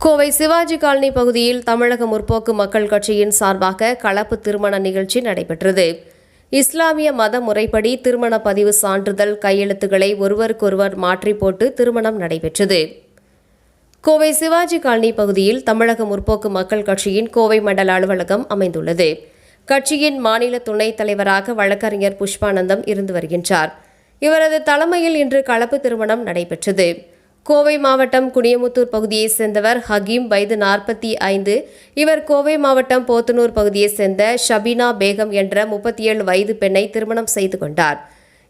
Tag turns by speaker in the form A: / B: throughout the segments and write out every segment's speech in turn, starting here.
A: Kovai Sivaji colony பகுதியில் தமிழக முற்போக்கு மக்கள் கட்சியின் சார்பாக கலப்பு திருமண நிகழ்ச்சி நடைபெற்றது. இஸ்லாமிய மத முறைப்படி திருமண பதிவு சான்றிதழ் கையெழுத்துக்களை ஒருவருக்கொருவர் மாற்றி போட்டு திருமணம் நடைபெற்றது. கோவை சிவாஜி காலனி பகுதியில் தமிழக முற்போக்கு மக்கள் கட்சியின் கோவை மண்டல அலுவலகம் அமைந்துள்ளது. கட்சியின் மாநில துணைத் தலைவராக வழக்கறிஞர் புஷ்பானந்தம் இருந்து வருகின்றார். இவரது தலைமையில் இன்று கலப்பு திருமணம் நடைபெற்றது. கோவை மாவட்டம் குனியமுத்தூர் பகுதியைச் சேர்ந்தவர் ஹகீம், வயது 45. இவர் கோவை மாவட்டம் போத்தனூர் பகுதியைச் சேர்ந்த ஷபீனா பேகம் என்ற 37 வயது பெண்ணை திருமணம் செய்து கொண்டார்.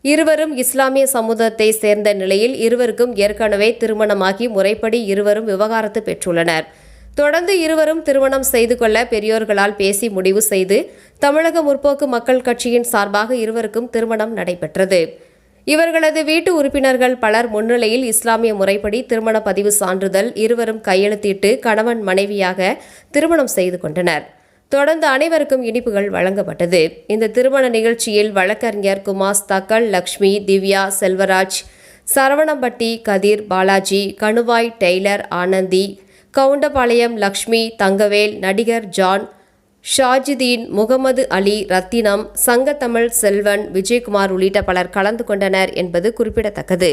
A: இருவரும் இஸ்லாமிய சமூகத்தைச் சேர்ந்த நிலையில் இருவருக்கும் ஏற்கனவே திருமணமாகி முறைப்படி இருவரும் விவாகரத்து பெற்றுள்ளனர். தொடர்ந்து இருவரும் திருமணம் செய்து கொள்ள பெரியோர்களால் பேசி முடிவு செய்து தமிழக முற்போக்கு மக்கள் கட்சியின் சார்பாக இருவருக்கும் திருமணம் நடைபெற்றது. இவர்களது வீட்டு உறுப்பினர்கள் பலர் முன்னிலையில் இஸ்லாமிய முறைப்படி திருமண பதிவு சான்றிதழ் இருவரும் கையெழுத்திட்டு கணவன் மனைவியாக திருமணம் செய்து கொண்டனர். தொடர்ந்து அனைவருக்கும் இனிப்புகள் வழங்கப்பட்டது. இந்த திருமண நிகழ்ச்சியில் வழக்கறிஞர் குமாஸ் தக்கல், லக்ஷ்மி, திவ்யா, செல்வராஜ், சரவணம்பட்டி கதிர், பாலாஜி, கணுவாய் டெய்லர், ஆனந்தி, கவுண்டபாளையம் லக்ஷ்மி, தங்கவேல், நடிகர் ஜான், ஷாஜிதீன், முகமது அலி, ரத்தினம், சங்கத்தமிழ் செல்வன், விஜயகுமார் உள்ளிட்ட பலர் கலந்து கொண்டனர் என்பது குறிப்பிடத்தக்கது.